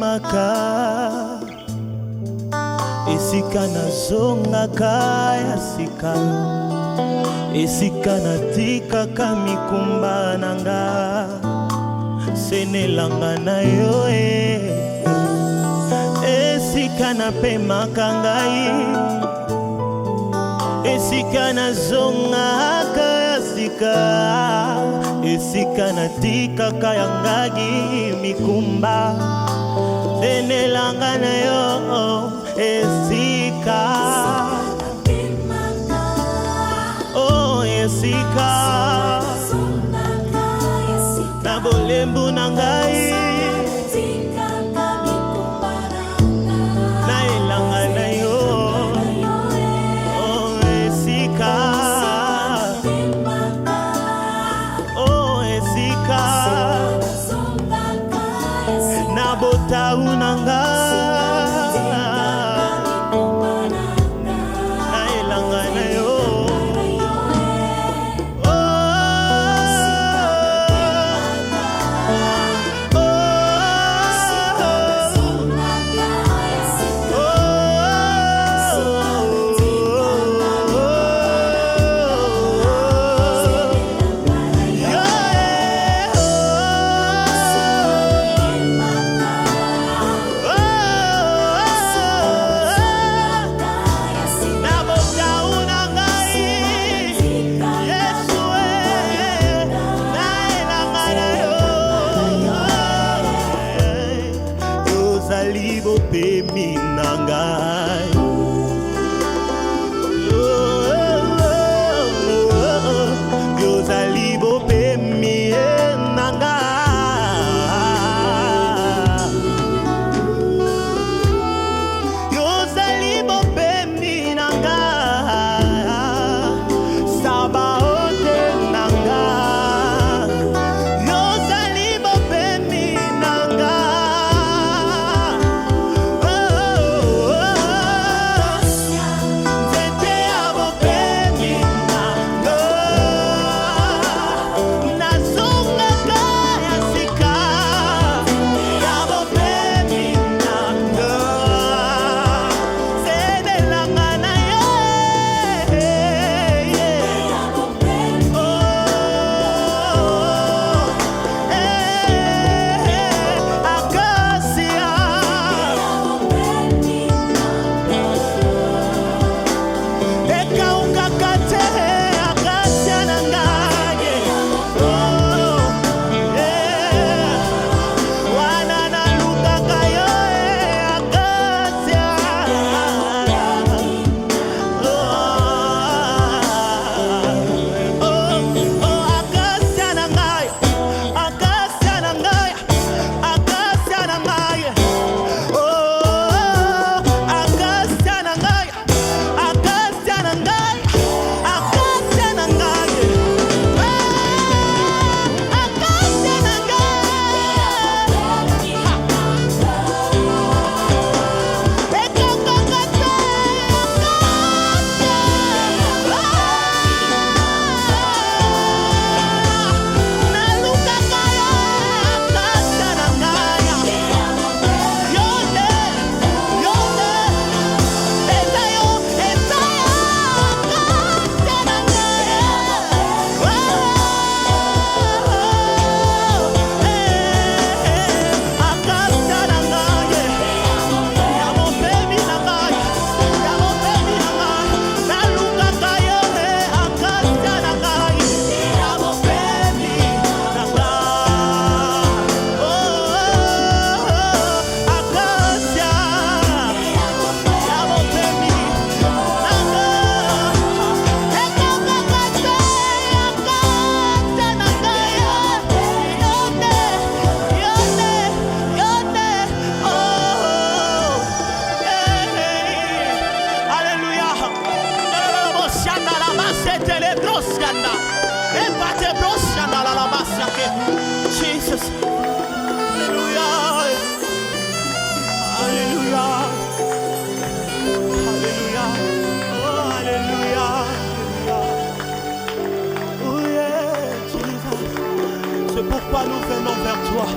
napemaka esika nazongaka ya sika esika natikaka mikumba nanga senelanga na yo esika napemaka ngai esika nazongaka ya sika esika natikaka yangagi mikumba senelanga na yo esika oh esika na bolembu na ngai na elanga na yo oh esika oh esika na botau na ngai Jesus. Hallelujah. Hallelujah. Hallelujah. Oh, hallelujah. Hallelujah. Oh, yeah, Jesus. C'est pourquoi nous venons vers toi.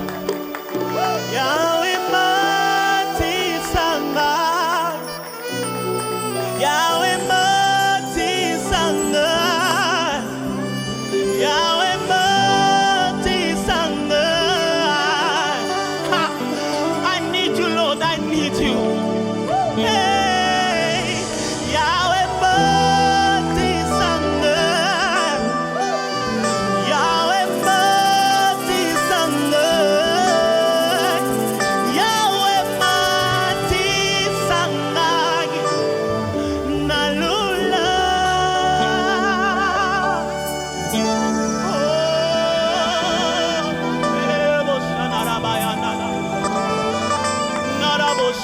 Yahweh.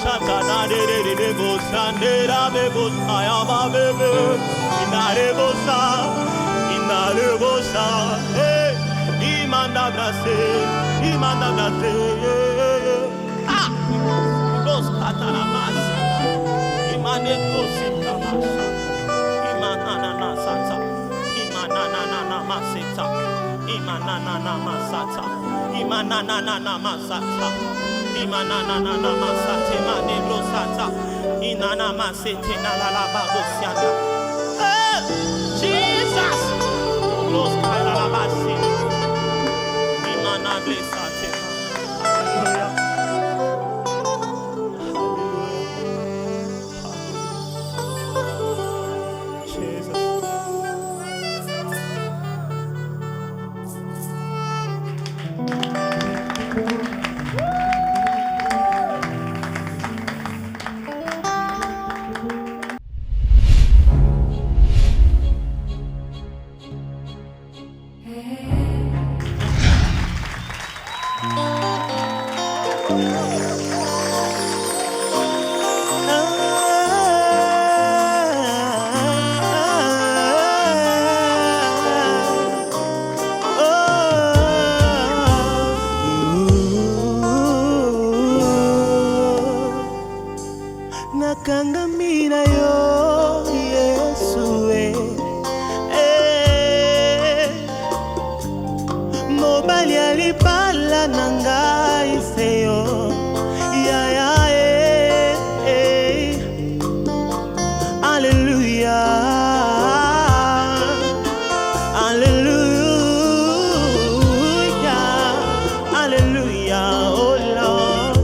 shatana de bosandera be bosaya ba bebe. Inare bosa, hey, imanda brase. Ah, los katana masa, imane kosita masa, imanana nasata, imanana masita, imanana masata, imanana masata, imanana masate, mane brosata, inana masete na la la babosiana. Jesus, los katana masi, imana blessate. Hallelujah. Jesus. Nakangamira yo Yesu mobali alipala nanga iseyo ya Hallelujah, hallelujah, hallelujah, oh Lord.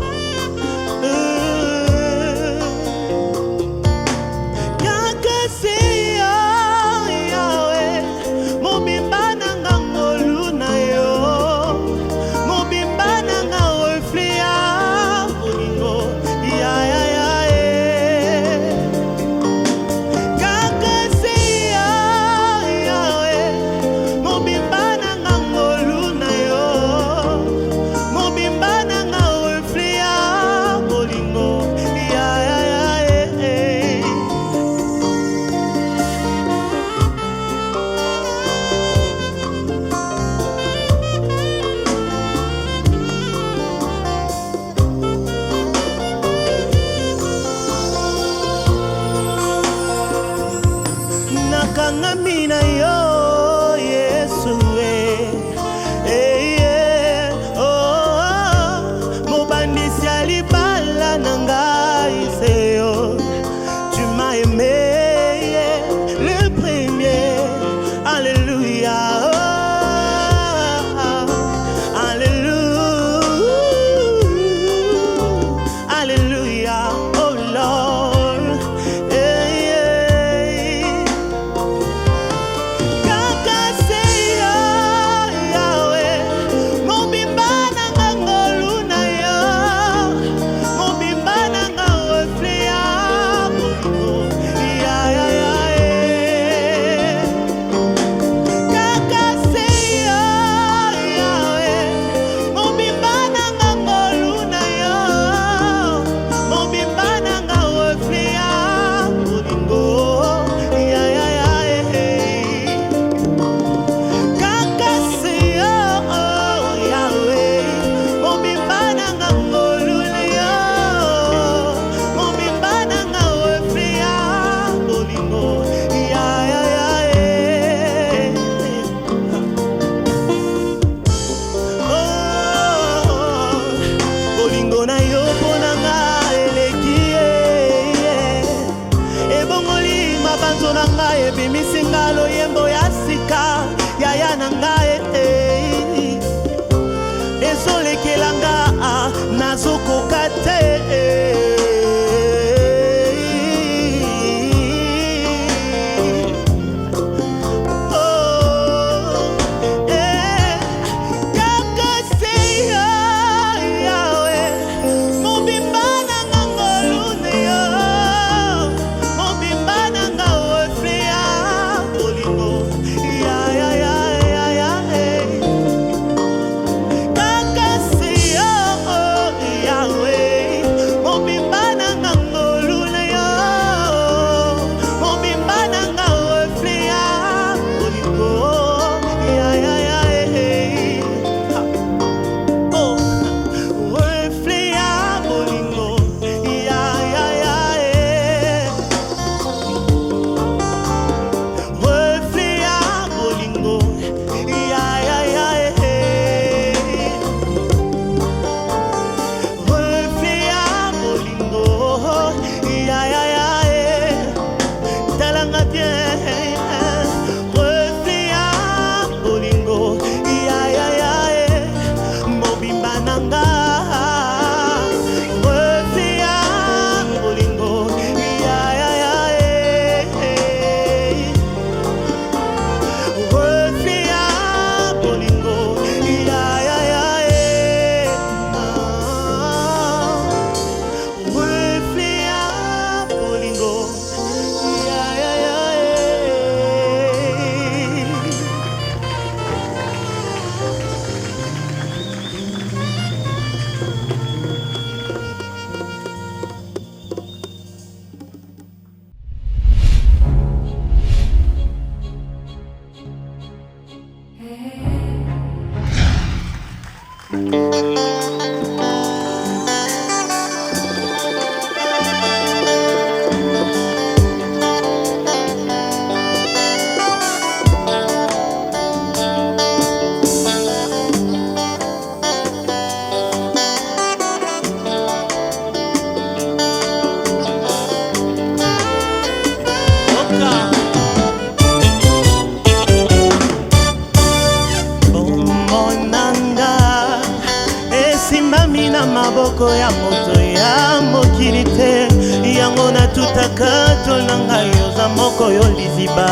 moko yo liziba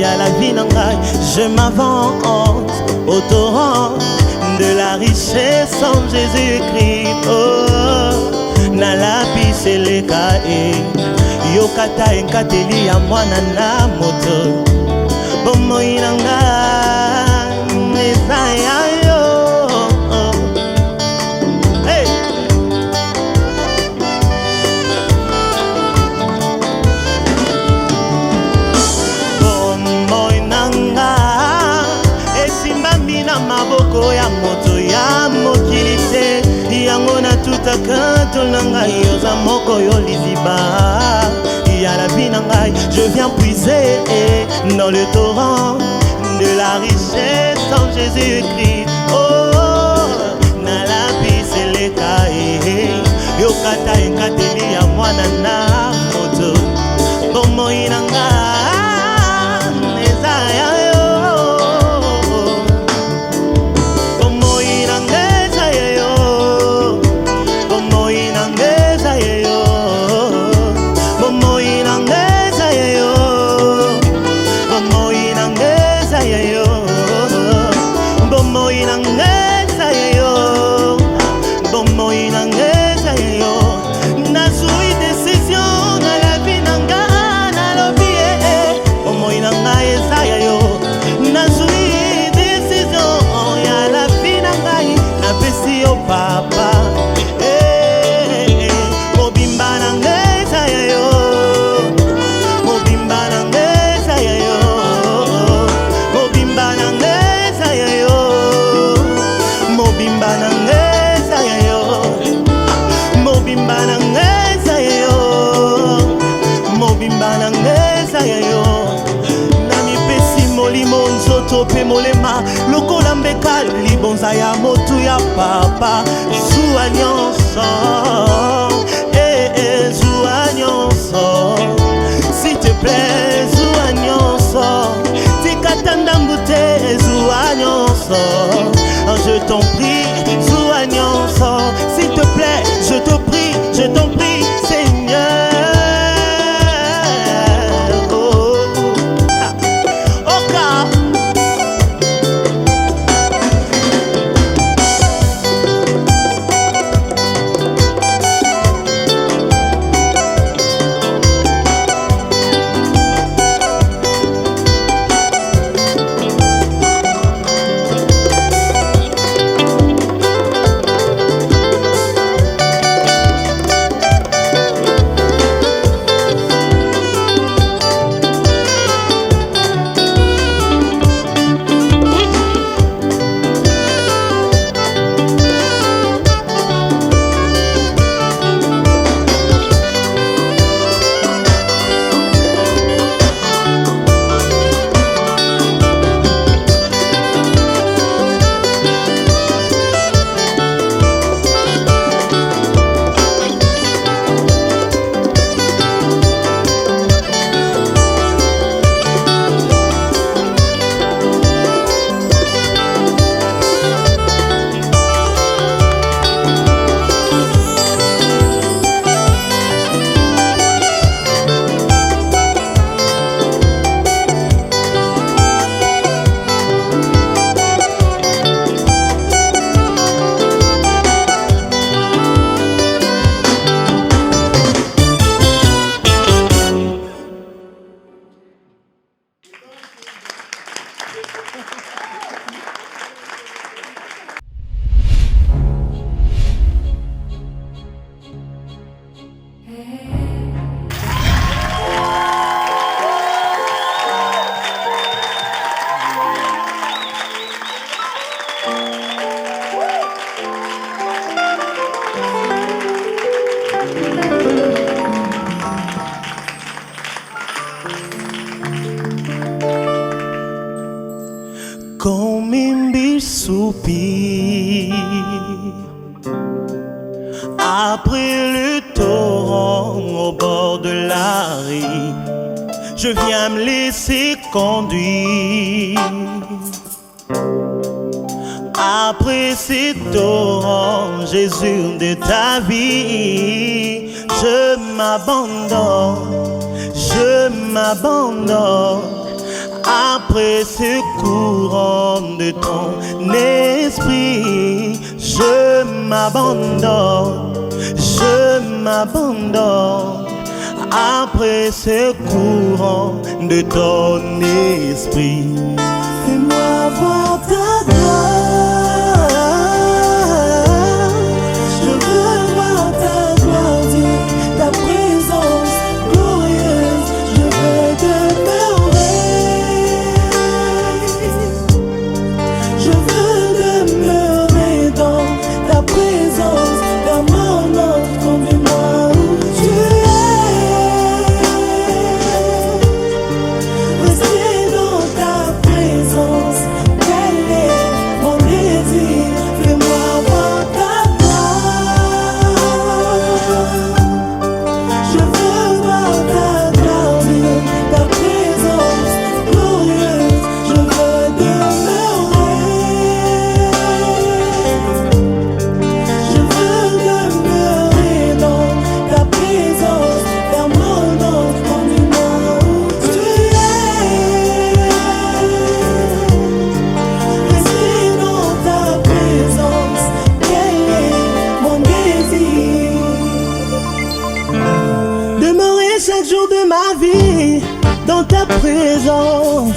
ya la vie na ngai. Je m'avance au torrent de la richesse en Jésus-Christ. Oh, nalabiseleka yokata enkateli ya mwana na moto. Bomoi na ngai eza ya yo. Hey! Bomoi na ngai esimbami na maboko ya moto ya mokili te. Yango na tutaka tona ngai oza moko yo liziba ya la vie na ngai. Je viens puiser dans le torrent de la richesse en Jésus-Christ. Oh, nalabiseleka yokata enkateli ya mwana na moto. Bomoi na ngai eza ya yo. Bomoi na ngai eza ya yo. Bomoi na ngai eza ya yo. Bomoi na ngai eza ya yo. Bomoi na ngai eza ya yo. Bomoi na ngai eza ya yo. Bomoi na ngai eza ya yo. Nazwi décision na la vie na ngai nalobi bomoi na ngai eza ya yo. Nazwi décision ya la vie na ngai napesi yo papa. Mobimba na ngai eza ya yo. Mobimba na ngai eza ya yo. Mobimba na ngai eza ya yo. Mobimba na ngai eza ya yo. Mobimba na ngai eza ya yo. Mobimba na ngai eza ya yo. Namipesi molimo nzoto pe molema lokola mbeka libonza ya motu ya papa. Zuwa nyonso zuwa nyonso s'il te plaît. Zuwa nyonso tikata ndambu te. Zuwa nyonso je t'en prie. Zuwa nyonso s'il te plaît. Je te prie, je t'en prie Seigneur. soupir. Après le torrent au bord de la rive, je viens me laisser conduire. Après ces torrents, Jésus de ta vie, je m'abandonne, je m'abandonne après ce courant de ton esprit. Je m'abandonne, après ce courant de ton esprit. Fais-moi voir ta gloire, je veux voir ta gloire, Dieu, ta présence glorieuse, je veux demeurer, je veux demeurer dans ta présence permanente. Conduis-moi où tu es, rester dans ta présence, quel est mon désir, fais-moi voir ta gloire, je veux voir ta gloire, Dieu, ta présence glorieuse, je veux demeurer, je veux demeurer dans ta présence permanente. Conduis-moi où tu es, rester dans ta présence, quel est mon désir. Demeurer chaque jour de ma vie dans ta présence,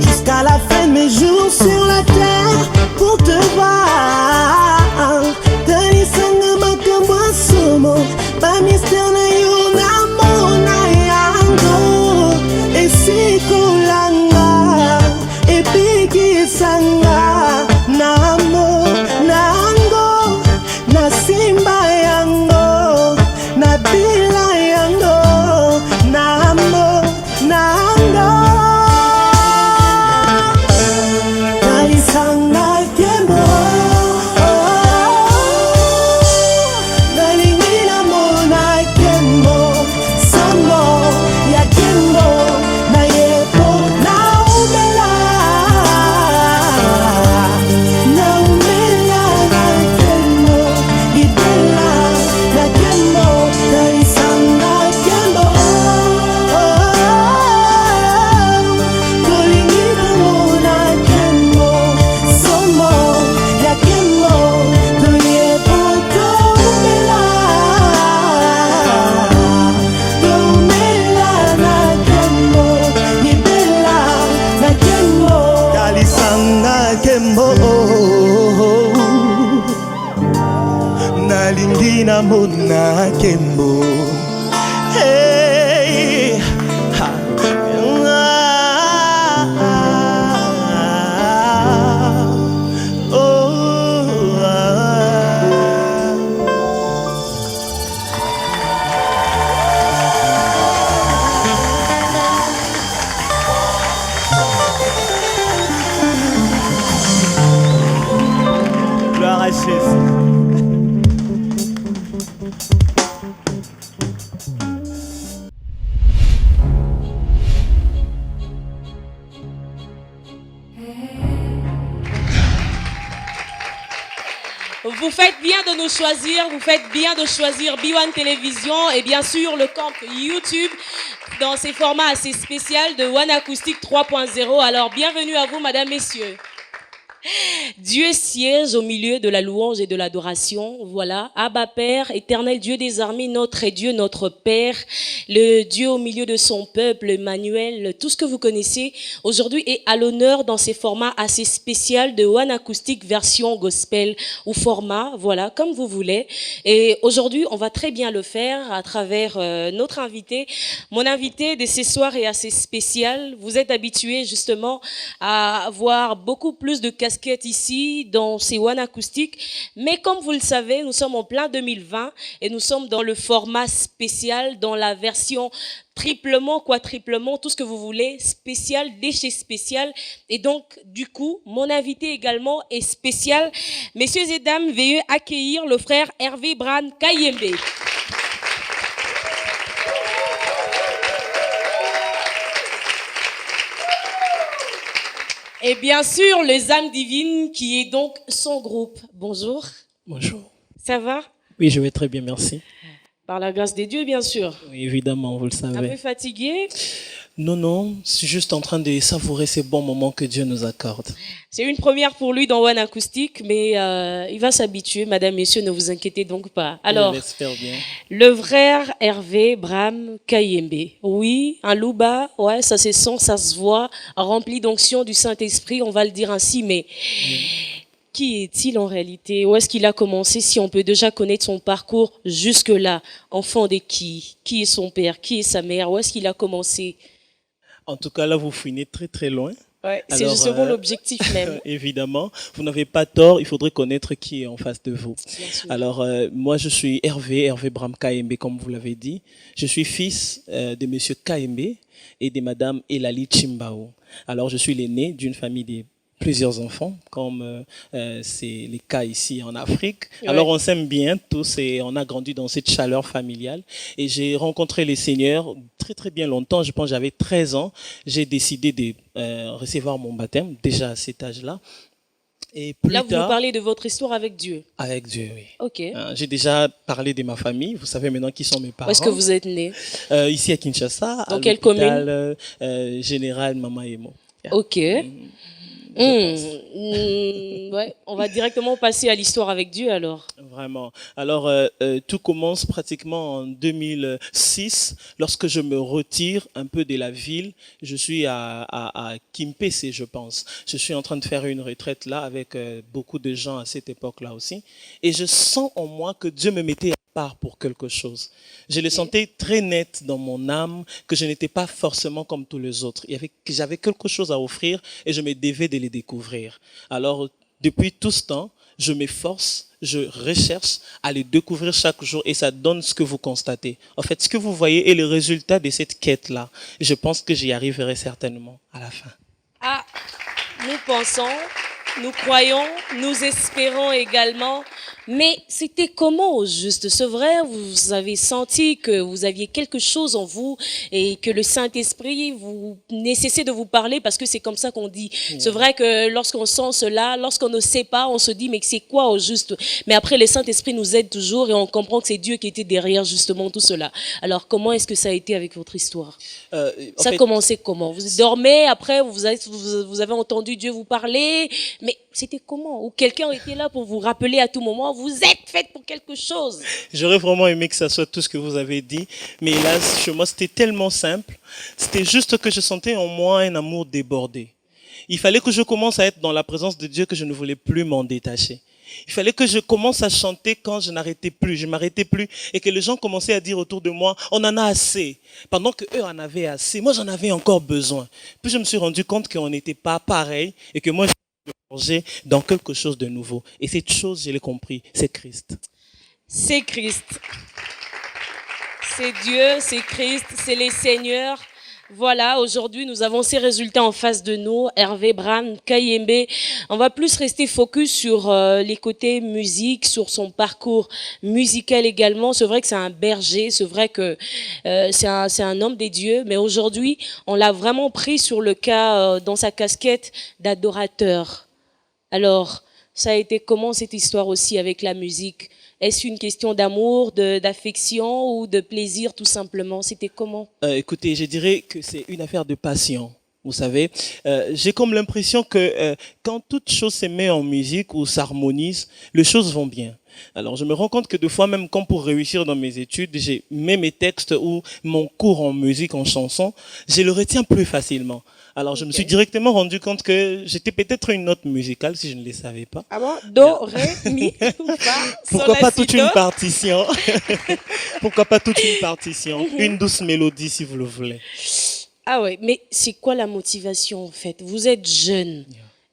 jusqu'à la fin de mes jours sur la terre pour te voir. Talisanga makambo somo, ba mystère na yo na mona yango, esikolanga epikisanga namo nango, na simba yango, na bila yango, namo nango. Talisanga kembo, nalingi na mona kembo, sambo ya kembo, na yepo na umela na kembo, ibela na kembo, talisanga kembo, tolingi na mona kembo, somo ya kembo, toyepo toumela na kembo, ibela na kembo, talisanga kembo, nalingi na mona kembo. Hey, ha, oh, gloire à Jésus. Vous faites bien de nous choisir, vous faites bien de choisir B1 Télévision et bien sûr le compte YouTube dans ces formats assez spéciaux de One Acoustic 3.0. Alors bienvenue à vous, mesdames, messieurs. Dieu siège au milieu de la louange et de l'adoration. Voilà, Abba Père, éternel Dieu des armées, notre Dieu, notre Père, le Dieu au milieu de son peuple, Emmanuel, tout ce que vous connaissez aujourd'hui est à l'honneur dans ces formats assez spéciaux de One Acoustic version gospel ou format, voilà, comme vous voulez. Et aujourd'hui, on va très bien le faire à travers notre invité. Mon invité de ce soir est assez spécial. Vous êtes habitués justement à avoir beaucoup plus de casquettes ici dans ces One Acoustic, mais comme vous le savez, nous sommes en plein 2020 et nous sommes dans le format spécial, dans la version triplement, quadruplement, tout ce que vous voulez, spécial, déchet spécial. Et donc, du coup, mon invité également est spécial. Messieurs et dames, veuillez accueillir le frère Hervé Bran Kayembe. Et bien sûr, les âmes divines, qui est donc son groupe. Bonjour. Bonjour. Ça va? Oui, je vais très bien, merci. Par la grâce de Dieu, bien sûr. Oui, évidemment, vous le Un peu savez. fatigué? Non, non, je suis juste en train de savourer ces bons moments que Dieu nous accorde. C'est une première pour lui dans One Acoustic, mais il va s'habituer, madame, messieurs, ne vous inquiétez donc pas. Je Alors, l'espère bien. le frère Hervé Bram Kayembe. Oui, un louba, ouais, ça se sent, ça se voit, rempli d'onction du Saint-Esprit, on va le dire ainsi, mais qui est-il en réalité? Où est-ce qu'il a commencé? Si on peut déjà connaître son parcours jusque-là, enfant de qui? Qui est son père? Qui est sa mère? Où est-ce qu'il a commencé? En tout cas, là, vous finissez très très loin. Ouais, c'est Alors, justement l'objectif même. évidemment, vous n'avez pas tort, il faudrait connaître qui est en face de vous. Bien sûr. Alors, moi, je suis Hervé Bram Kayembe, comme vous l'avez dit. Je suis fils de monsieur Kayembe et de madame Elali Chimbao. Alors, je suis l'aîné d'une famille de plusieurs enfants, comme c'est les cas ici en Afrique. Ouais. Alors, on s'aime bien tous et on a grandi dans cette chaleur familiale. Et j'ai rencontré le Seigneur très très bien longtemps. Je pense que j'avais 13 ans. J'ai décidé de recevoir mon baptême, déjà à cet âge-là. Et plus Là, vous nous tard, parlez de votre histoire avec Dieu. avec Dieu, oui. Ok. J'ai déjà parlé de ma famille. Vous savez maintenant qui sont mes parents. Où est-ce que vous êtes né? Ici à Kinshasa, Dans à quelle l'hôpital Général Mama Emo. Ok. Je pense. Ouais, on va directement passer à l'histoire avec Dieu alors. Vraiment. Alors, tout commence pratiquement en 2006, lorsque je me retire un peu de la ville. Je suis à Kimpese, je pense. Je suis en train de faire une retraite là avec beaucoup de gens à cette époque-là aussi. Et je sens en moi que Dieu me mettait à part pour quelque chose. Je le sentais très net dans mon âme que je n'étais pas forcément comme tous les autres. Que j'avais quelque chose à offrir et je me devais de les découvrir. Alors, depuis tout ce temps, je m'efforce, je recherche à les découvrir chaque jour et ça donne ce que vous constatez. En fait, ce que vous voyez est le résultat de cette quête-là. Je pense que j'y arriverai certainement à la fin. Ah, nous pensons, nous croyons, nous espérons également. Mais c'était comment au juste? C'est vrai, vous avez senti que vous aviez quelque chose en vous et que le Saint-Esprit vous nécessitait de vous parler parce que c'est comme ça qu'on dit. C'est vrai que lorsqu'on sent cela, lorsqu'on ne sait pas, on se dit mais c'est quoi au juste? Mais après, le Saint-Esprit nous aide toujours et on comprend que c'est Dieu qui était derrière justement tout cela. Alors comment est-ce que ça a été avec votre histoire? Ça a commencé comment? Vous dormez, après vous avez entendu Dieu vous parler, mais c'était comment? Ou quelqu'un était là pour vous rappeler à tout moment, vous êtes faite pour quelque chose? J'aurais vraiment aimé que ça soit tout ce que vous avez dit, mais hélas, chez moi, c'était tellement simple. C'était juste que je sentais en moi un amour débordé. Il fallait que je commence à être dans la présence de Dieu que je ne voulais plus m'en détacher. Il fallait que je commence à chanter quand je n'arrêtais plus, je m'arrêtais plus, et que les gens commençaient à dire autour de moi, on en a assez. Pendant que eux en avaient assez, moi j'en avais encore besoin. Puis je me suis rendu compte qu'on n'était pas pareil, et que moi je changer dans quelque chose de nouveau. Et cette chose, je l'ai compris, c'est Christ. C'est Christ. C'est Dieu, c'est Christ, c'est les Seigneurs. Voilà, aujourd'hui, nous avons ces résultats en face de nous. Hervé Bram Kayembe. On va plus rester focus sur les côtés musique, sur son parcours musical également. C'est vrai que c'est un berger, c'est vrai que c'est un homme des dieux, mais aujourd'hui, on l'a vraiment pris sur le cas dans sa casquette d'adorateur. Alors, ça a été comment cette histoire aussi avec la musique? Est-ce une question d'amour, d'affection ou de plaisir tout simplement? C'était comment? Écoutez, je dirais que c'est une affaire de passion. Vous savez, j'ai comme l'impression que quand toute chose se met en musique ou s'harmonise, les choses vont bien. Alors, je me rends compte que des fois, même quand pour réussir dans mes études, j'ai mis mes textes ou mon cours en musique, en chanson, je le retiens plus facilement. Alors, je me suis directement rendu compte que j'étais peut-être une note musicale si je ne le savais pas. Ah bon? Do, ré, mi, fa, Pourquoi sol, pas la, si, toute une do. partition? Pourquoi pas toute une partition? Une douce mélodie si vous le voulez. Ah ouais, mais c'est quoi la motivation en fait? Vous êtes jeune.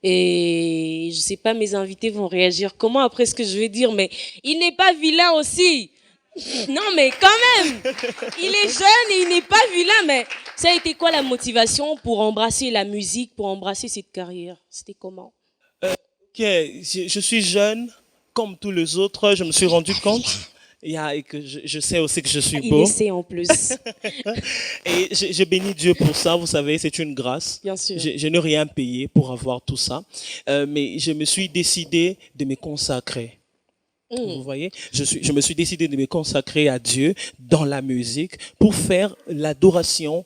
Et je sais pas, mes invités vont réagir comment après ce que je vais dire, mais il n'est pas vilain aussi. Non, mais quand même, il est jeune et il n'est pas vilain, mais ça a été quoi la motivation pour embrasser la musique, pour embrasser cette carrière? C'était comment? Ok, je suis jeune, comme tous les autres, je me suis rendu compte. Et que je sais aussi que je suis Il beau. essaie en plus. Et je bénis Dieu pour ça, vous savez, c'est une grâce. Bien sûr. Je n'ai rien payé pour avoir tout ça. Mais je me suis décidé de me consacrer. Vous voyez, je me suis décidé de me consacrer à Dieu dans la musique pour faire l'adoration,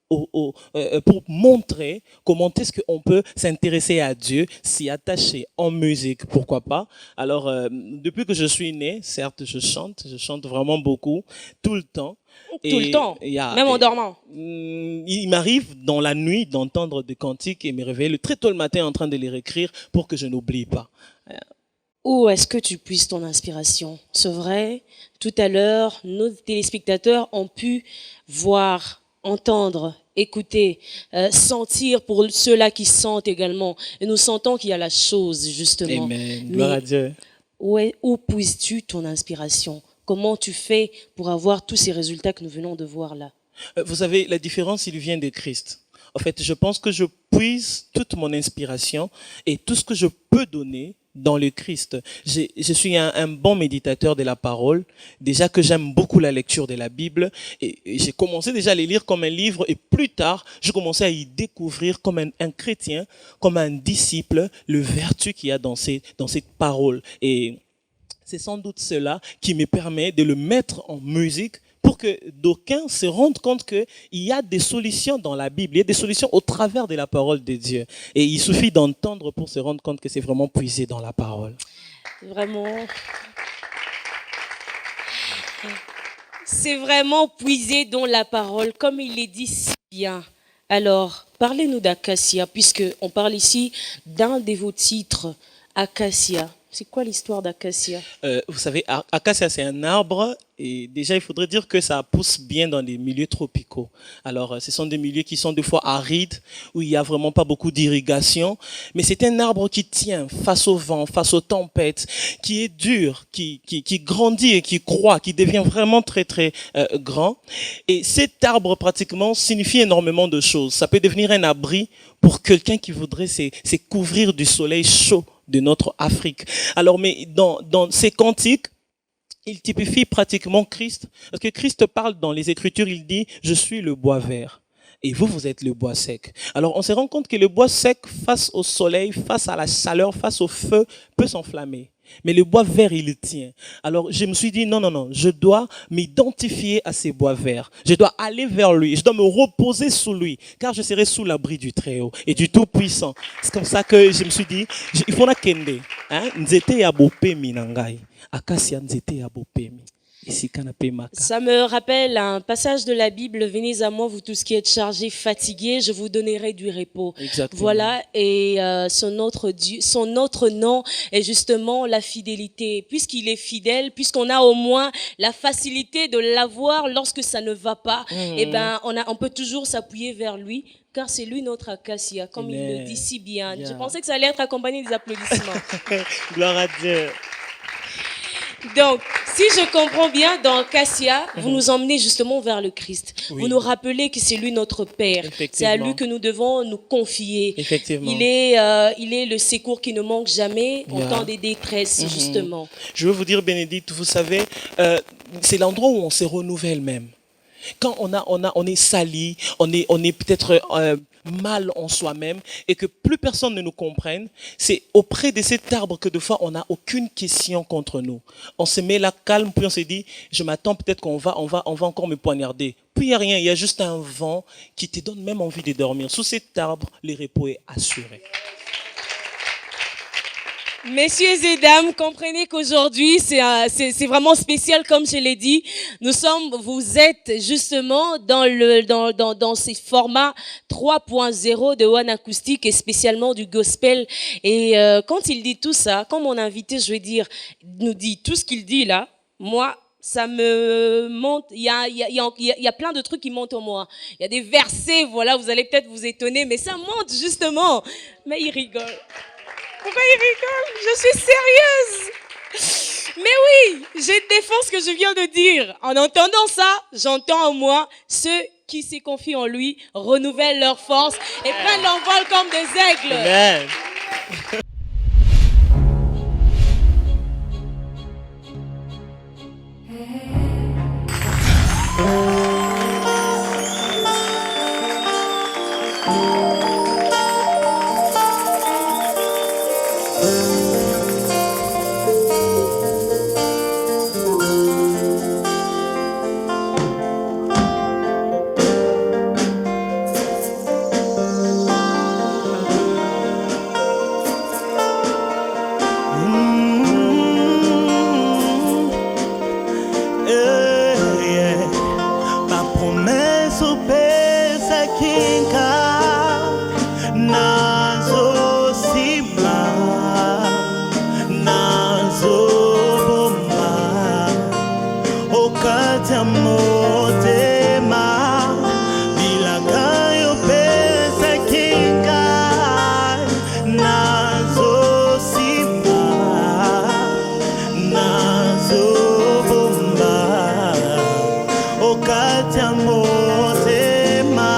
pour montrer comment est-ce qu'on peut s'intéresser à Dieu, s'y attacher en musique, pourquoi pas. Alors, depuis que je suis né, certes, je chante vraiment beaucoup, tout le temps. Tout le temps, même en dormant. Il m'arrive dans la nuit d'entendre des cantiques et me réveiller très tôt le matin en train de les réécrire pour que je n'oublie pas. Où est-ce que tu puisses ton inspiration? C'est vrai, tout à l'heure, nos téléspectateurs ont pu voir, entendre, écouter, sentir pour ceux-là qui sentent également. Et nous sentons qu'il y a la chose, justement. Amen. Gloire à Dieu. Où puisses-tu ton inspiration? Comment tu fais pour avoir tous ces résultats que nous venons de voir là? Vous savez, la différence, il vient de Christ. En fait, je pense que je puise toute mon inspiration et tout ce que je peux donner dans le Christ. Je suis un bon méditateur de la parole. Déjà que j'aime beaucoup la lecture de la Bible. Et j'ai commencé déjà à les lire comme un livre. Et plus tard, je commençais à y découvrir comme un chrétien, comme un disciple, le vertu qu'il y a dans cette parole. Et c'est sans doute cela qui me permet de le mettre en musique pour que d'aucuns se rendent compte qu'il y a des solutions dans la Bible, il y a des solutions au travers de la parole de Dieu. Et il suffit d'entendre pour se rendre compte que c'est vraiment puisé dans la parole. C'est vraiment puisé dans la parole, comme il est dit si bien. Alors, parlez-nous d'Acacia, puisqu'on parle ici d'un de vos titres, Acacia. C'est quoi l'histoire d'Acacia? Vous savez, Acacia, c'est un arbre et déjà, il faudrait dire que ça pousse bien dans les milieux tropicaux. Alors, ce sont des milieux qui sont des fois arides, où il n'y a vraiment pas beaucoup d'irrigation. Mais c'est un arbre qui tient face au vent, face aux tempêtes, qui est dur, qui grandit et qui croît, qui devient vraiment très, très grand. Et cet arbre, pratiquement, signifie énormément de choses. Ça peut devenir un abri pour quelqu'un qui voudrait se couvrir du soleil chaud de notre Afrique. Alors, mais dans ces cantiques, il typifie pratiquement Christ, parce que Christ parle dans les Écritures, il dit « Je suis le bois vert ». Et vous êtes le bois sec. Alors, on se rend compte que le bois sec, face au soleil, face à la chaleur, face au feu, peut s'enflammer. Mais le bois vert, il tient. Alors, je me suis dit, non, je dois m'identifier à ces bois verts. Je dois aller vers lui. Je dois me reposer sous lui. Car je serai sous l'abri du Très-Haut et du Tout-Puissant. C'est comme ça que je me suis dit, il faut la kende. Nzete ya bopemi nangai. Acacia nzete ya bopemi. Ça me rappelle un passage de la Bible. Venez à moi, vous tous qui êtes chargés, fatigués, je vous donnerai du repos. Exactement. Voilà, et son autre nom est justement la fidélité. Puisqu'il est fidèle, puisqu'on a au moins la facilité de l'avoir lorsque ça ne va pas, eh ben, on peut toujours s'appuyer vers lui. Car c'est lui notre Acacia, comme il le dit si bien. Je pensais que ça allait être accompagné des applaudissements. Gloire à Dieu. Donc, si je comprends bien, dans Acacia, vous nous emmenez justement vers le Christ. Oui. Vous nous rappelez que c'est lui notre Père. C'est à lui que nous devons nous confier. Effectivement. Il est le secours qui ne manque jamais en temps de détresse, justement. Je veux vous dire, Bénédicte, vous savez, c'est l'endroit où on se renouvelle même. Quand on est sali, on est peut-être mal en soi-même et que plus personne ne nous comprenne, c'est auprès de cet arbre que de fois on n'a aucune question contre nous. On se met là calme, puis on se dit, je m'attends peut-être qu'on va encore me poignarder. Puis il n'y a rien, il y a juste un vent qui te donne même envie de dormir. Sous cet arbre, le repos est assuré. Messieurs et dames, comprenez qu'aujourd'hui, c'est vraiment spécial, comme je l'ai dit. Vous êtes justement dans ces formats 3.0 de One Acoustic et spécialement du gospel. Et quand il dit tout ça, quand mon invité, je veux dire, nous dit tout ce qu'il dit là, moi, ça me monte, il y a plein de trucs qui montent en moi. Il y a des versets, voilà, vous allez peut-être vous étonner, mais ça monte justement. Mais il rigole. Pourquoi il rigole? Je suis sérieuse. Mais oui, je défends ce que je viens de dire. En entendant ça, j'entends en moi ceux qui se confient en lui renouvellent leur force et prennent l'envol comme des aigles. Amen. okati ya motema.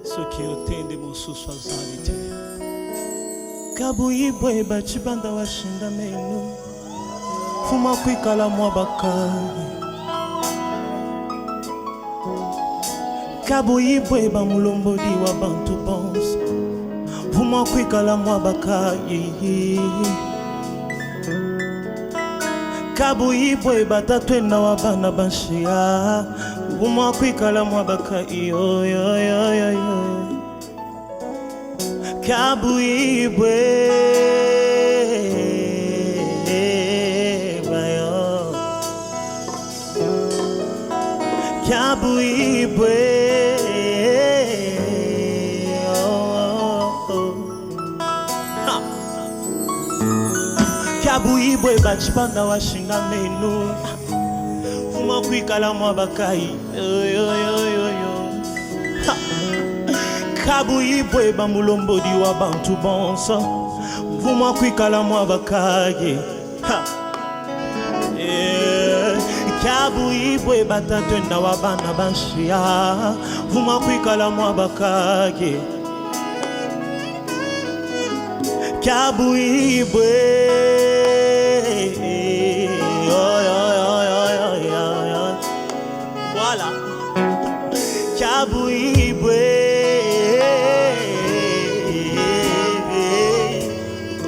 soki otende mosusu azali te. Kabuyibwe bachibanda washinda menu fuma kwikala mwa bakari. Kabuyibwe bamulombodi wa bantu bonsa fuma kwikala mwa bakari. Kabuyibwe batatwena wa bana banshia fuma kwikala mwa bakari. Yo yo yo yo yo Kabuyibwe Kabuibwe bachipanda washinga menu Vuma kuikala mwa bakai Kabuibwe bamulombodi wa bantu bonsa Vuma kuikala mwa bakai Kabuibwe batatwenda wa bana banshia Vuma kuikala mwa bakai Kabuibwe Voilà Kabuibwe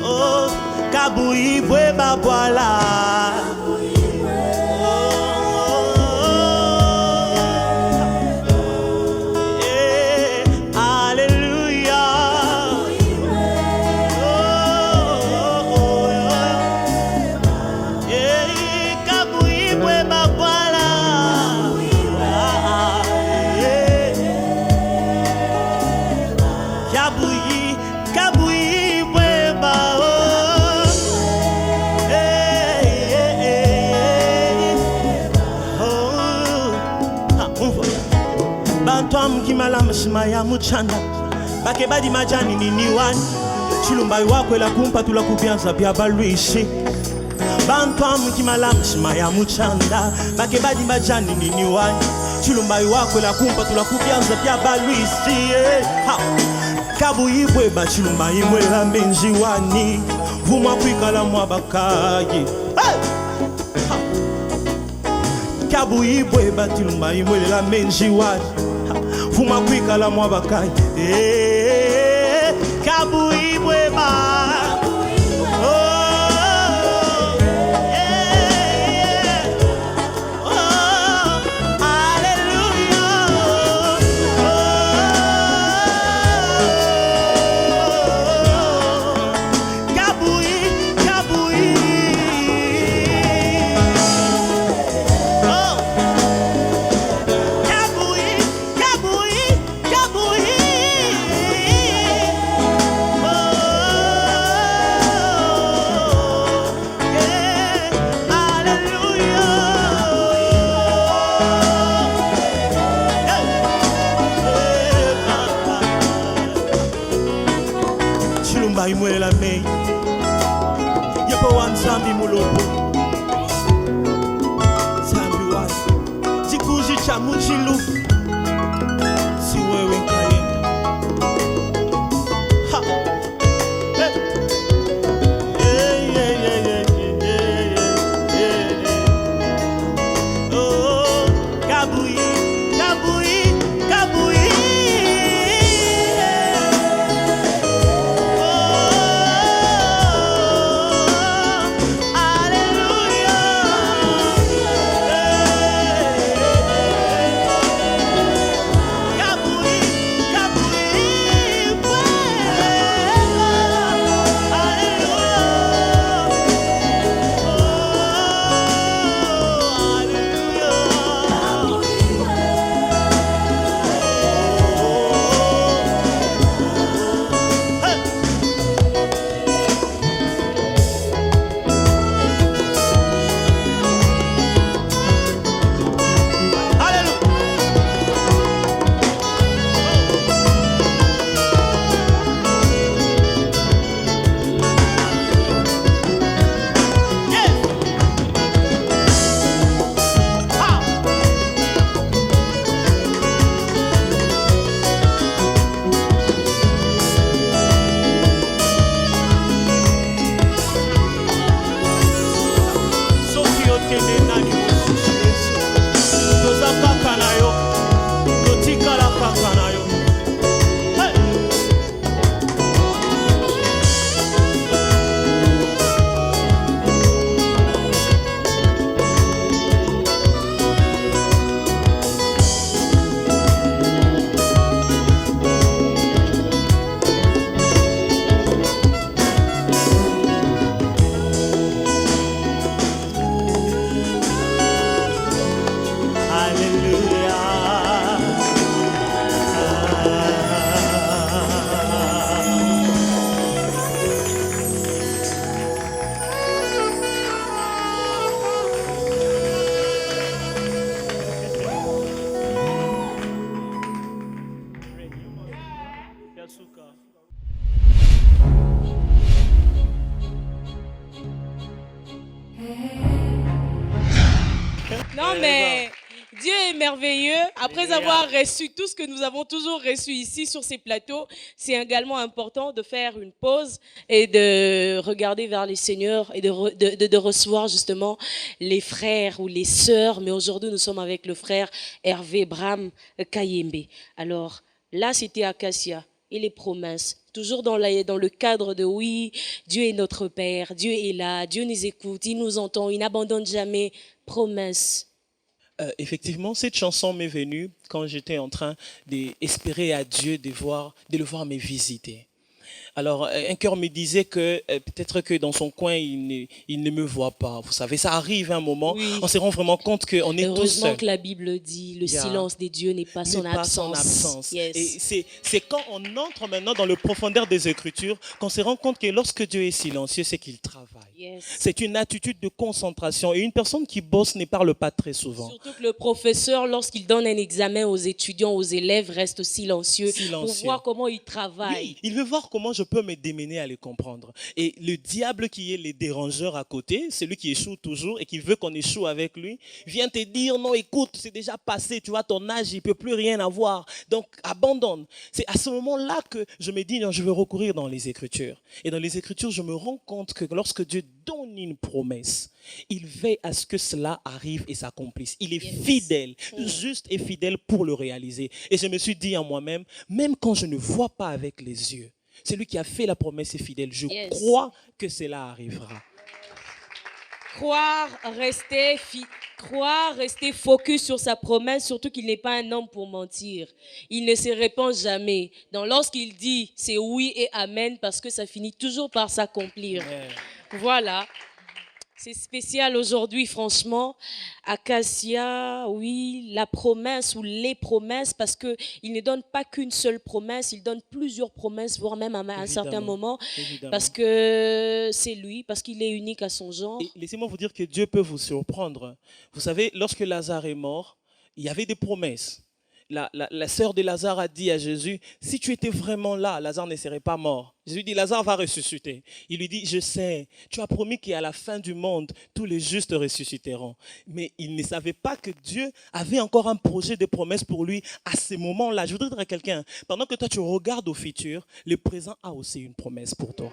Oh Kabuibwe ba voilà Bantwam kimala mshima ya muchanda Bake badi majani nini wani Chilumbai wakwe la kumpa tula kubianza bia baluishi Bantwam kimala mshima ya muchanda Bake badi majani nini wani Chilumbai wakwe la kumpa tula kubianza bia baluishi Kabuibwe ba chilumbai mwela menji wani Vuma kuikala mwa bakaye Kabuibwe ba chilumbai mwela menji wani Vuma kuikala mwa bakai Kabuibwe ba Imwe la mei Yepo wan zambi mulopo Zambi wan Jikuji cha muchilu Si wewe nkayenda Ha Hey Hey Hey Hey Hey Hey Hey Oh Kabui Kabui Kabui mais Dieu est merveilleux. Après avoir reçu tout ce que nous avons toujours reçu ici sur ces plateaux, c'est également important de faire une pause et de regarder vers les seigneurs et de recevoir justement les frères ou les sœurs. Mais aujourd'hui, nous sommes avec le frère Hervé Bram Kayembe. Alors là, c'était Acacia et les promesses. Toujours dans le cadre de oui, Dieu est notre Père, Dieu est là, Dieu nous écoute, il nous entend, il n'abandonne jamais. Promesses. Effectivement, cette chanson m'est venue quand j'étais en train d'espérer à Dieu de le voir me visiter. Alors, un cœur me disait que peut-être que dans son coin, il ne me voit pas. Vous savez, ça arrive à un moment, Oui. on se rend vraiment compte qu'on est tout Heureusement seul. que la Bible dit, le silence des dieux n'est pas son absence. Yes. Et c'est quand on entre maintenant dans le profondeur des Écritures qu'on se rend compte que lorsque Dieu est silencieux, c'est qu'il travaille. Yes. C'est une attitude de concentration. Et une personne qui bosse ne parle pas très souvent. Surtout que le professeur, lorsqu'il donne un examen aux étudiants, aux élèves, reste silencieux. Pour voir comment il travaille. Oui, il veut voir comment je peux me démener à les comprendre. Et le diable qui est le dérangeur à côté, celui qui échoue toujours et qui veut qu'on échoue avec lui, vient te dire non, écoute, c'est déjà passé, tu vois, ton âge, il ne peut plus rien avoir. Donc, abandonne. C'est à ce moment-là que je me dis non, je vais recourir dans les Écritures. Et dans les Écritures, je me rends compte que lorsque Dieu donne une promesse, il veille à ce que cela arrive et s'accomplisse. Il est fidèle, juste et fidèle pour le réaliser. Et je me suis dit en moi-même, même quand je ne vois pas avec les yeux, celui qui a fait la promesse est fidèle. Je crois que cela arrivera. Croire, rester focus sur sa promesse, surtout qu'il n'est pas un homme pour mentir. Il ne se répand jamais. Donc lorsqu'il dit, c'est oui et amen, parce que ça finit toujours par s'accomplir. Voilà. C'est spécial aujourd'hui, franchement. Acacia, oui, la promesse ou les promesses, parce qu'il ne donne pas qu'une seule promesse, il donne plusieurs promesses, voire même à un certain moment, parce que c'est lui, parce qu'il est unique à son genre. Et laissez-moi vous dire que Dieu peut vous surprendre. Vous savez, lorsque Lazare est mort, il y avait des promesses. La sœur de Lazare a dit à Jésus, si tu étais vraiment là, Lazare ne serait pas mort. Jésus dit, Lazare va ressusciter. Il lui dit, je sais, tu as promis qu'à la fin du monde, tous les justes ressusciteront. Mais il ne savait pas que Dieu avait encore un projet de promesse pour lui à ce moment-là. Je voudrais dire à quelqu'un, pendant que toi tu regardes au futur, le présent a aussi une promesse pour toi.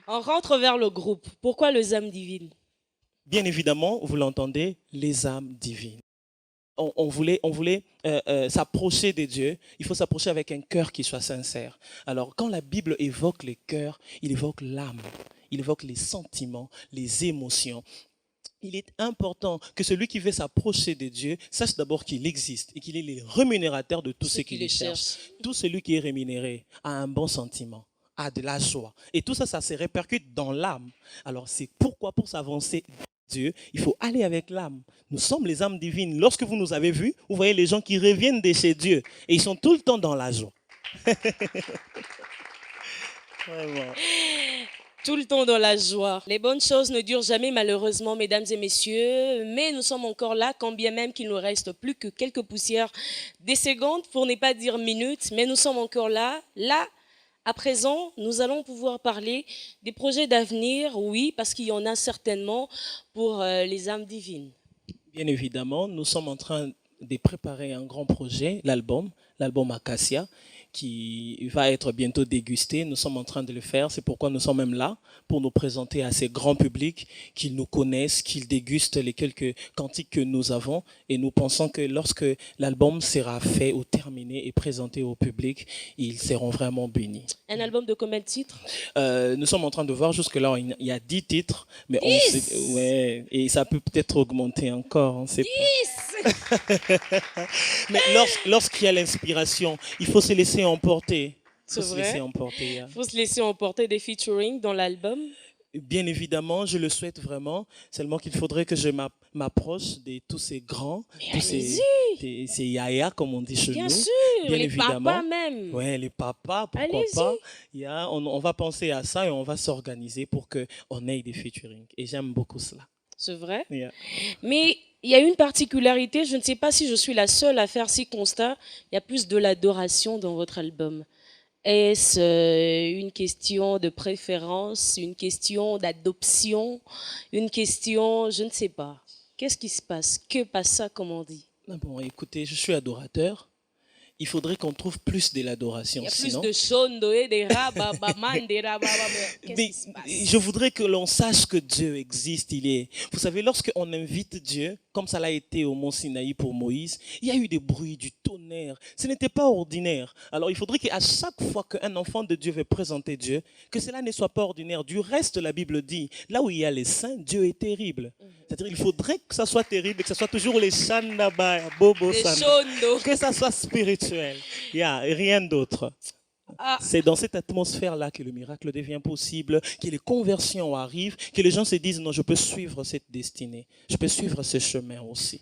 On rentre vers le groupe. Pourquoi les âmes divines? Bien évidemment, vous l'entendez, les âmes divines. On voulait s'approcher de Dieu, il faut s'approcher avec un cœur qui soit sincère. Alors, quand la Bible évoque les cœurs, il évoque l'âme, il évoque les sentiments, les émotions. Il est important que celui qui veut s'approcher de Dieu sache d'abord qu'il existe et qu'il est le rémunérateur de tout ce qui les cherche. Tout celui qui est rémunéré a un bon sentiment, a de la joie. Et tout ça, ça se répercute dans l'âme. Alors, c'est pourquoi, pour s'avancer Dieu, il faut aller avec l'âme. Nous sommes les âmes divines. Lorsque vous nous avez vus, vous voyez les gens qui reviennent de chez Dieu et ils sont tout le temps dans la joie. Vraiment. Tout le temps dans la joie. Les bonnes choses ne durent jamais, malheureusement, mesdames et messieurs, mais nous sommes encore là, quand bien même qu'il nous reste plus que quelques poussières, des secondes, pour ne pas dire minutes, mais nous sommes encore là. Là, à présent, nous allons pouvoir parler des projets d'avenir, oui, parce qu'il y en a certainement pour les âmes divines. Bien évidemment, nous sommes en train de préparer un grand projet, l'album Acacia, qui va être bientôt dégusté. Nous sommes en train de le faire. C'est pourquoi nous sommes même là, pour nous présenter à ces grands publics, qu'ils nous connaissent, qu'ils dégustent les quelques cantiques que nous avons. Et nous pensons que lorsque l'album sera fait ou terminé et présenté au public, ils seront vraiment bénis. Un album de combien de titres? Nous sommes en train de voir jusque-là, il y a 10 titres. Mais 10 ouais, et ça peut peut-être augmenter encore. On sait 10 pas. Mais lorsqu'il y a l'inspiration, il faut se laisser emporter. C'est vrai. Il faut se laisser emporter des featuring dans l'album. Bien évidemment, je le souhaite vraiment. Seulement qu'il faudrait que je m'approche de tous ces grands, tous ces yaya, comme on dit chez nous. Bien sûr, bien les évidemment. papas même. Ouais, les papas, pourquoi pas. On va penser à ça et on va s'organiser pour qu'on ait des featuring. Et j'aime beaucoup cela. C'est vrai. Yeah. Mais il y a une particularité, je ne sais pas si je suis la seule à faire ces constats, il y a plus de l'adoration dans votre album. Est-ce une question de préférence, une question d'adoption, une question, je ne sais pas. Qu'est-ce qui se passe? Que passe ça, comme on dit? Bon, écoutez, je suis adorateur. Il faudrait qu'on trouve plus de l'adoration. Il y a sinon... plus de sondoé, des rababaman, des rabababa. Qu'est-ce qui se passe? Je voudrais que l'on sache que Dieu existe. Il est. Vous savez, lorsqu'on invite Dieu, comme ça l'a été au mont Sinaï pour Moïse, il y a eu des bruits, du tonnerre. Ce n'était pas ordinaire. Alors il faudrait qu'à chaque fois qu'un enfant de Dieu veut présenter Dieu, que cela ne soit pas ordinaire. Du reste, la Bible dit, là où il y a les saints, Dieu est terrible. C'est-à-dire qu'il faudrait que ça soit terrible et que ce soit toujours les shandaba, bobo sanda, que ça soit spirituel. Il n'y a rien d'autre. C'est dans cette atmosphère-là que le miracle devient possible, que les conversions arrivent, que les gens se disent non, je peux suivre cette destinée, je peux suivre ce chemin aussi.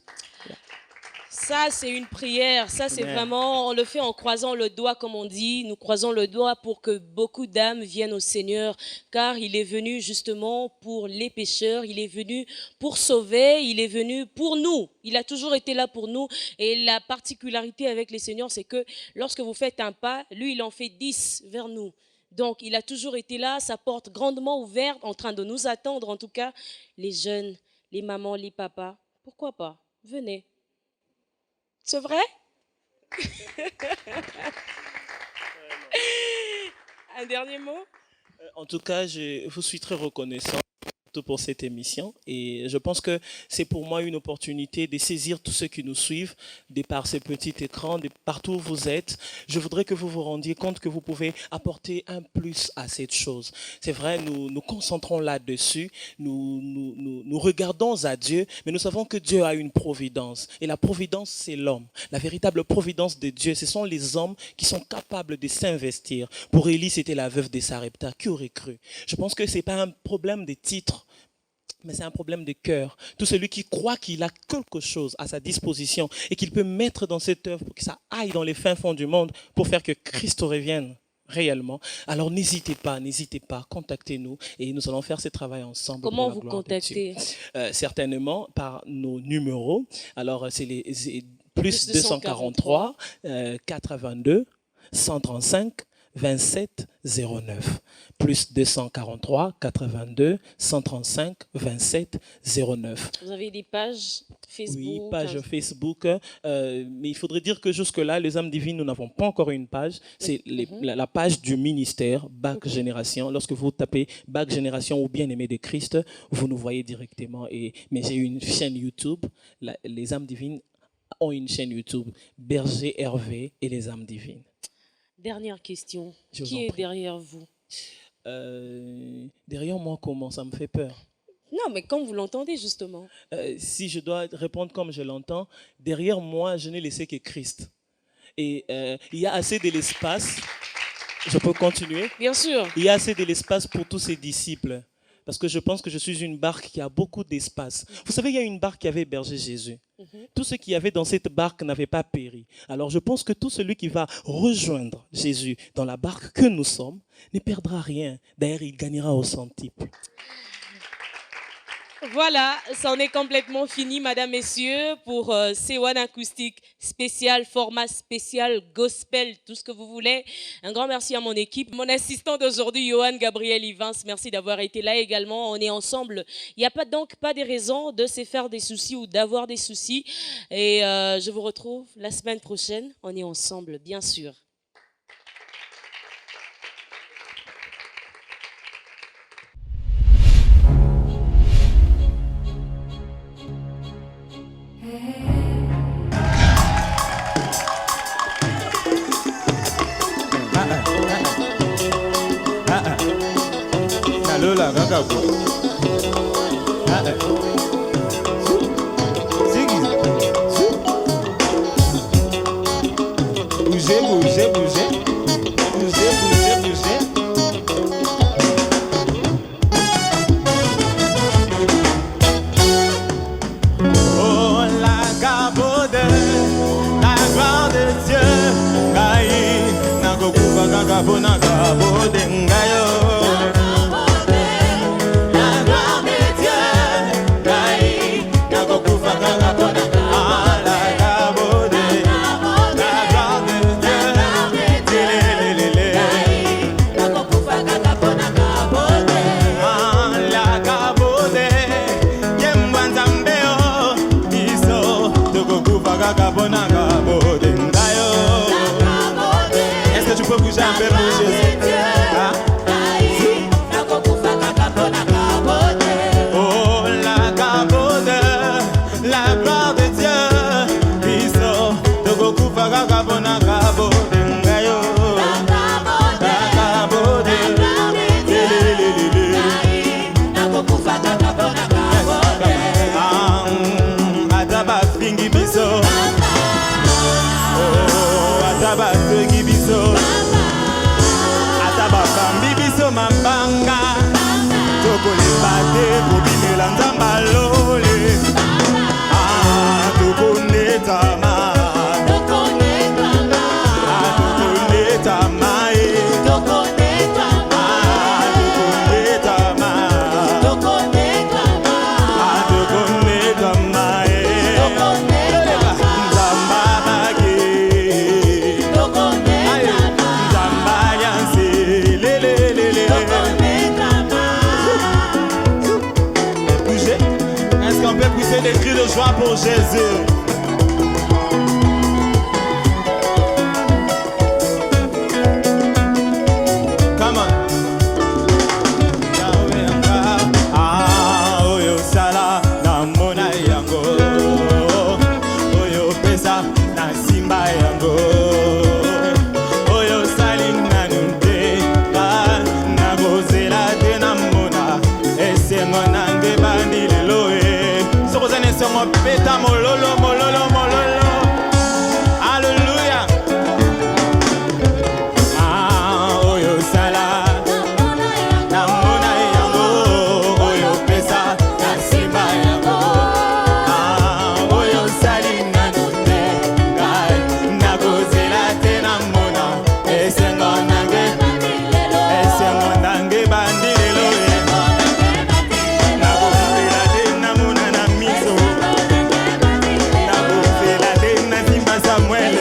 Ça, c'est une prière. Ça, c'est vraiment, on le fait en croisant le doigt, comme on dit. Nous croisons le doigt pour que beaucoup d'âmes viennent au Seigneur, car il est venu justement pour les pécheurs. Il est venu pour sauver. Il est venu pour nous. Il a toujours été là pour nous. Et la particularité avec les seigneurs, c'est que lorsque vous faites un pas, lui, il en fait 10 vers nous. Donc, il a toujours été là, sa porte grandement ouverte, en train de nous attendre, en tout cas, les jeunes, les mamans, les papas. Pourquoi pas? Venez. C'est vrai? Un dernier mot? En tout cas, je vous suis très reconnaissant pour cette émission et je pense que c'est pour moi une opportunité de saisir tous ceux qui nous suivent de par ces petits écrans, de partout où vous êtes. Je voudrais que vous vous rendiez compte que vous pouvez apporter un plus à cette chose. C'est vrai, nous nous concentrons là-dessus, nous regardons à Dieu, mais nous savons que Dieu a une providence et la providence, c'est l'homme. La véritable providence de Dieu, ce sont les hommes qui sont capables de s'investir. Pour Élie, c'était la veuve de Sarepta. Qui aurait cru? Je pense que ce n'est pas un problème de titre, mais c'est un problème de cœur. Tout celui qui croit qu'il a quelque chose à sa disposition et qu'il peut mettre dans cette œuvre pour que ça aille dans les fins fonds du monde pour faire que Christ revienne réellement. Alors n'hésitez pas, contactez-nous et nous allons faire ce travail ensemble. Comment vous contactez? Certainement par nos numéros. Alors c'est les plus 243 82 135 27 09. Plus 243 82 135 27 09. Vous avez des pages Facebook? Oui, page Facebook. Mais il faudrait dire que jusque-là, les âmes divines, nous n'avons pas encore une page. C'est la page du ministère, Bac Génération. Lorsque vous tapez Bac Génération ou Bien-aimé de Christ, vous nous voyez directement. Mais j'ai une chaîne YouTube. Les âmes divines ont une chaîne YouTube, Berger Hervé et les âmes divines. Dernière question. Qui est derrière vous? Derrière moi, comment? Ça me fait peur. Non, mais comme vous l'entendez, justement. Si je dois répondre comme je l'entends, derrière moi, je n'ai laissé que Christ. Et il y a assez de l'espace. Je peux continuer? Bien sûr. Il y a assez de l'espace pour tous ses disciples. Parce que je pense que je suis une barque qui a beaucoup d'espace. Vous savez, il y a une barque qui avait hébergé Jésus. Tout ce qu'il y avait dans cette barque n'avait pas péri. Alors je pense que tout celui qui va rejoindre Jésus dans la barque que nous sommes ne perdra rien. D'ailleurs, il gagnera au centuple. Voilà, ça en est complètement fini, madame, messieurs, pour C1 Acoustique spécial, format spécial, gospel, tout ce que vous voulez. Un grand merci à mon équipe. Mon assistant d'aujourd'hui, Johan Gabriel Ivans, merci d'avoir été là également. On est ensemble. Il n'y a donc pas de raison de se faire des soucis ou d'avoir des soucis. Et je vous retrouve la semaine prochaine. On est ensemble, bien sûr. Lola Gagabo. Bougez, bougez, bougez. Bougez, bougez, bougez. Oh, la gabode, la gloire de Dieu. Gaï, nagokuba gagabo, nagabode, ngayo. des cris de joie pour Jésus. Come on. Ah, oyo sala na mona yango, oyo pesa na simba yango, oyo salim na nunte na gozela te na mona esengo nange bandi lelo e sokozane songo peta mololo mololo mololo. Hallelujah. Ah, oyo sala na mona yango, oyo pesa na simba yango, ah, oyo salim na nunte na gozela te na mona esengo nange bandi lelo e na gozela te na mona na miso, na gozela te na simba Samuel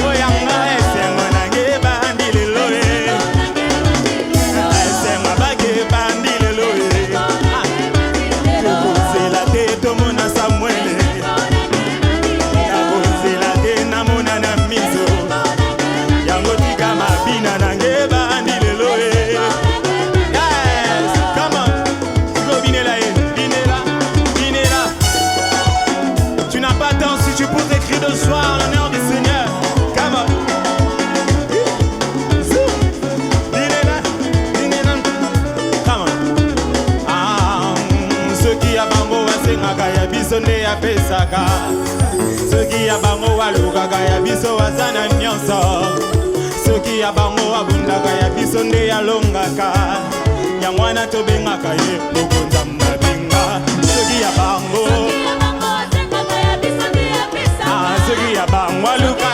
oyanga esengo nange bandi lelo e esengo bage bandi lelo e na gozela te tomona Samuel na gozela te na mona na miso yango tika mabina nange bandi lelo e. Yes, come on, go binela e, binela, binela. Tu n'as pas tant si tu poses des cris de joie en l'honneur du Seigneur. Come on. Binela, binela. Come on. Ah, ceux qui a bango wasengaka ya biso nde ya pesaka, ceux qui a bango walukaka ya biso wazana nyonso, ceux qui a bango wabundaka ya biso nde ya longaka yango wana tobengaka ye mokonza mabinga. Ceux qui a bango, ah, ceux qui a bango waluka